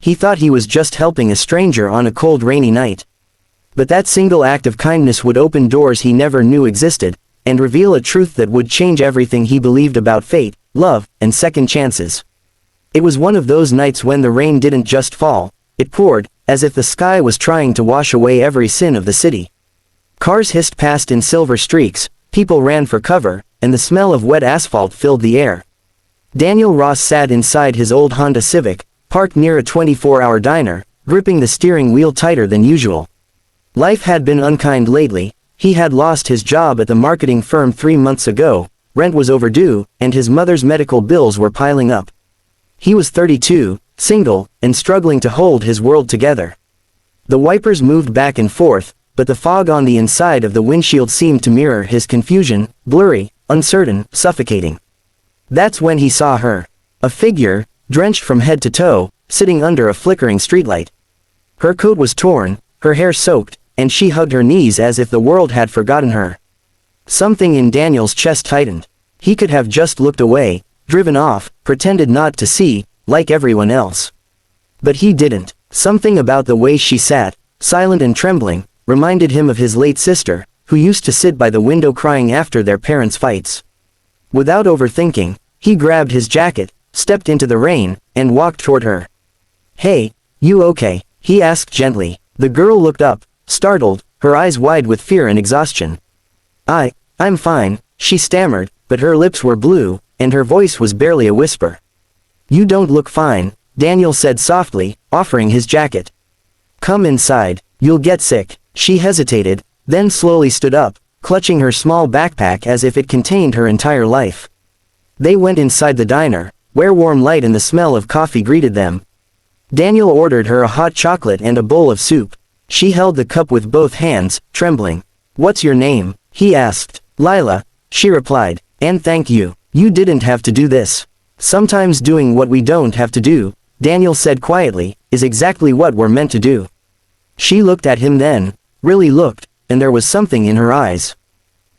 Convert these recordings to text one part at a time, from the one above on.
He thought he was just helping a stranger on a cold rainy night. But that single act of kindness would open doors he never knew existed, and reveal a truth that would change everything he believed about fate, love, and second chances. It was one of those nights when the rain didn't just fall, it poured, as if the sky was trying to wash away every sin of the city. Cars hissed past in silver streaks, people ran for cover, and the smell of wet asphalt filled the air. Daniel Ross sat inside his old Honda Civic, parked near a 24-hour diner, gripping the steering wheel tighter than usual. Life had been unkind lately. He had lost his job at the marketing firm 3 months ago, rent was overdue, and his mother's medical bills were piling up. He was 32, single, and struggling to hold his world together. The wipers moved back and forth, but the fog on the inside of the windshield seemed to mirror his confusion, blurry, uncertain, suffocating. That's when he saw her. A figure, drenched from head to toe, sitting under a flickering streetlight. Her coat was torn, her hair soaked, and she hugged her knees as if the world had forgotten her. Something in Daniel's chest tightened. He could have just looked away, driven off, pretended not to see, like everyone else. But he didn't. Something about the way she sat, silent and trembling, reminded him of his late sister, who used to sit by the window crying after their parents' fights. Without overthinking, he grabbed his jacket, stepped into the rain, and walked toward her. "Hey, you okay?" he asked gently. The girl looked up, startled, her eyes wide with fear and exhaustion. I'm fine," she stammered, but her lips were blue, and her voice was barely a whisper. "You don't look fine," Daniel said softly, offering his jacket. "Come inside, you'll get sick." She hesitated, then slowly stood up, clutching her small backpack as if it contained her entire life. They went inside the diner, where warm light and the smell of coffee greeted them. Daniel ordered her a hot chocolate and a bowl of soup. She held the cup with both hands, trembling. "What's your name?" he asked. "Lila," she replied. "And thank you. You didn't have to do this. Sometimes doing what we don't have to do," Daniel said quietly, "is exactly what we're meant to do." She looked at him then, really looked, and there was something in her eyes.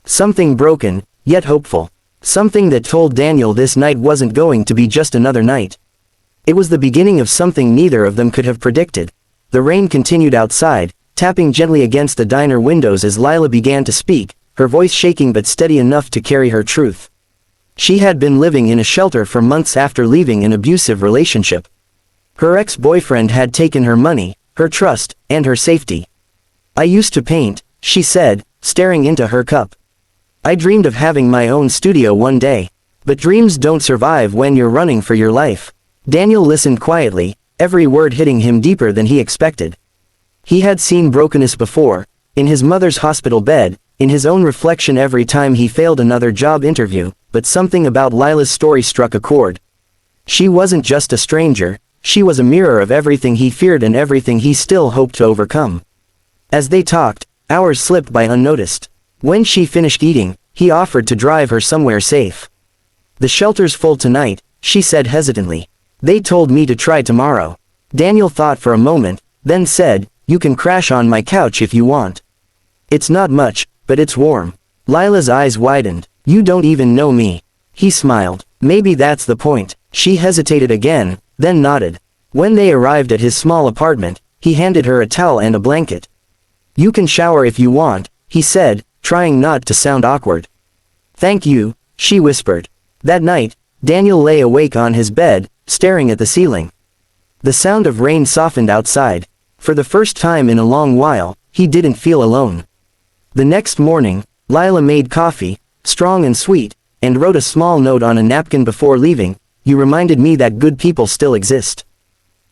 Something broken, yet hopeful. Something that told Daniel this night wasn't going to be just another night. It was the beginning of something neither of them could have predicted. The rain continued outside, tapping gently against the diner windows as Lila began to speak, her voice shaking but steady enough to carry her truth. She had been living in a shelter for months after leaving an abusive relationship. Her ex-boyfriend had taken her money, her trust, and her safety. "I used to paint," she said, staring into her cup. "I dreamed of having my own studio one day. But dreams don't survive when you're running for your life." Daniel listened quietly, every word hitting him deeper than he expected. He had seen brokenness before, in his mother's hospital bed, in his own reflection every time he failed another job interview, but something about Lila's story struck a chord. She wasn't just a stranger, she was a mirror of everything he feared and everything he still hoped to overcome. As they talked, hours slipped by unnoticed. When she finished eating, he offered to drive her somewhere safe. "The shelter's full tonight," she said hesitantly. "They told me to try tomorrow." Daniel thought for a moment, then said, "You can crash on my couch if you want. It's not much, but it's warm." Lila's eyes widened. "You don't even know me." He smiled. "Maybe that's the point." She hesitated again, then nodded. When they arrived at his small apartment, he handed her a towel and a blanket. "You can shower if you want," he said, trying not to sound awkward. "Thank you," she whispered. That night, Daniel lay awake on his bed, staring at the ceiling. The sound of rain softened outside. For the first time in a long while, he didn't feel alone. The next morning, Lila made coffee, strong and sweet, and wrote a small note on a napkin before leaving. "You reminded me that good people still exist.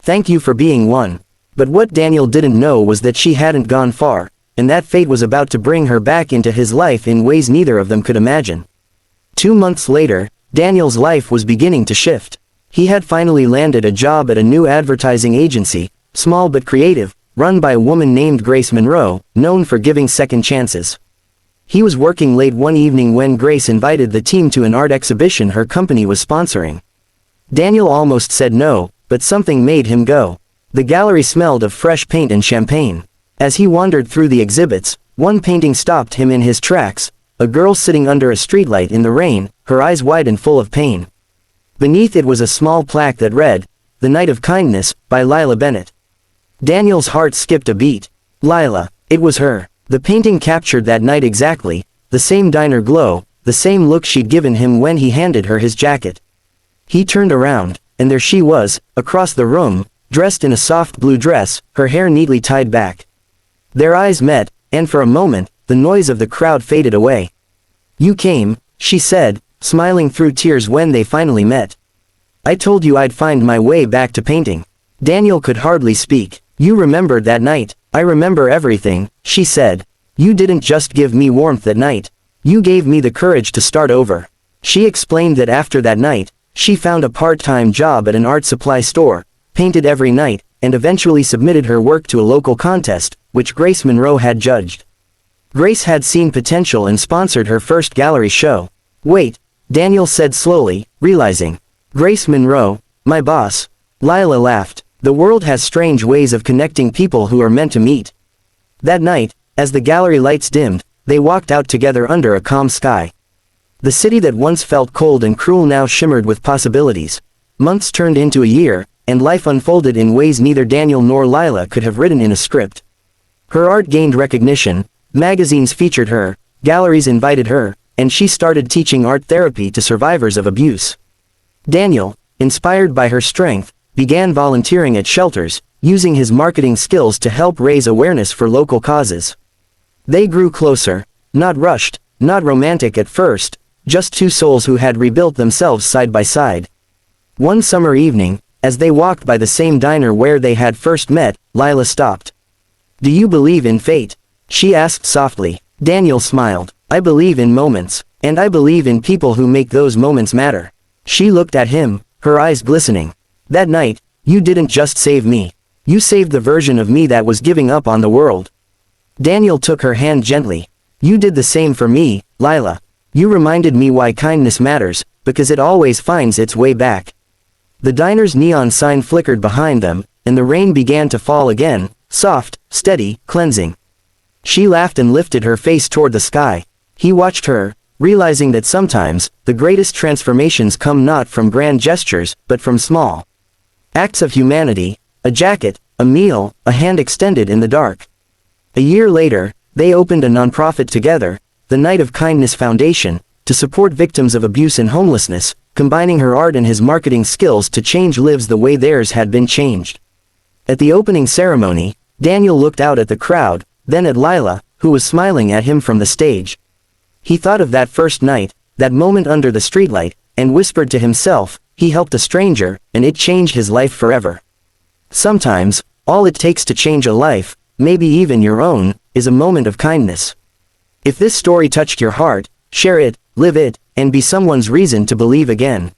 Thank you for being one." But what Daniel didn't know was that she hadn't gone far, and that fate was about to bring her back into his life in ways neither of them could imagine. 2 months later, Daniel's life was beginning to shift. He had finally landed a job at a new advertising agency, small but creative, run by a woman named Grace Monroe, known for giving second chances. He was working late one evening when Grace invited the team to an art exhibition her company was sponsoring. Daniel almost said no, but something made him go. The gallery smelled of fresh paint and champagne. As he wandered through the exhibits, one painting stopped him in his tracks, a girl sitting under a streetlight in the rain, her eyes wide and full of pain. Beneath it was a small plaque that read, The Night of Kindness, by Lila Bennett. Daniel's heart skipped a beat. Lila. It was her. The painting captured that night exactly, the same diner glow, the same look she'd given him when he handed her his jacket. He turned around, and there she was, across the room, dressed in a soft blue dress, her hair neatly tied back. Their eyes met, and for a moment, the noise of the crowd faded away. "You came," she said, smiling through tears when they finally met. "I told you I'd find my way back to painting." Daniel could hardly speak. "You remembered that night." "I remember everything," she said. "You didn't just give me warmth that night. You gave me the courage to start over." She explained that after that night, she found a part-time job at an art supply store, painted every night, and eventually submitted her work to a local contest, which Grace Monroe had judged. Grace had seen potential and sponsored her first gallery show. "Wait," Daniel said slowly, realizing. "Grace Monroe, my boss." Lila laughed. "The world has strange ways of connecting people who are meant to meet." That night, as the gallery lights dimmed, they walked out together under a calm sky. The city that once felt cold and cruel now shimmered with possibilities. Months turned into a year, and life unfolded in ways neither Daniel nor Lila could have written in a script. Her art gained recognition, magazines featured her, galleries invited her, and she started teaching art therapy to survivors of abuse. Daniel, inspired by her strength, began volunteering at shelters, using his marketing skills to help raise awareness for local causes. They grew closer, not rushed, not romantic at first, just two souls who had rebuilt themselves side by side. One summer evening, as they walked by the same diner where they had first met, Lila stopped. "Do you believe in fate?" she asked softly. Daniel smiled. "I believe in moments, and I believe in people who make those moments matter." She looked at him, her eyes glistening. "That night, you didn't just save me. You saved the version of me that was giving up on the world." Daniel took her hand gently. "You did the same for me, Lila. You reminded me why kindness matters, because it always finds its way back." The diner's neon sign flickered behind them, and the rain began to fall again, soft, steady, cleansing. She laughed and lifted her face toward the sky. He watched her, realizing that sometimes, the greatest transformations come not from grand gestures, but from small acts of humanity: a jacket, a meal, a hand extended in the dark. A year later, they opened a nonprofit together, the Night of Kindness Foundation, to support victims of abuse and homelessness, combining her art and his marketing skills to change lives the way theirs had been changed. At the opening ceremony, Daniel looked out at the crowd, then at Lila, who was smiling at him from the stage. He thought of that first night, that moment under the streetlight, and whispered to himself, he helped a stranger, and it changed his life forever. Sometimes, all it takes to change a life, maybe even your own, is a moment of kindness. If this story touched your heart, share it, live it, and be someone's reason to believe again.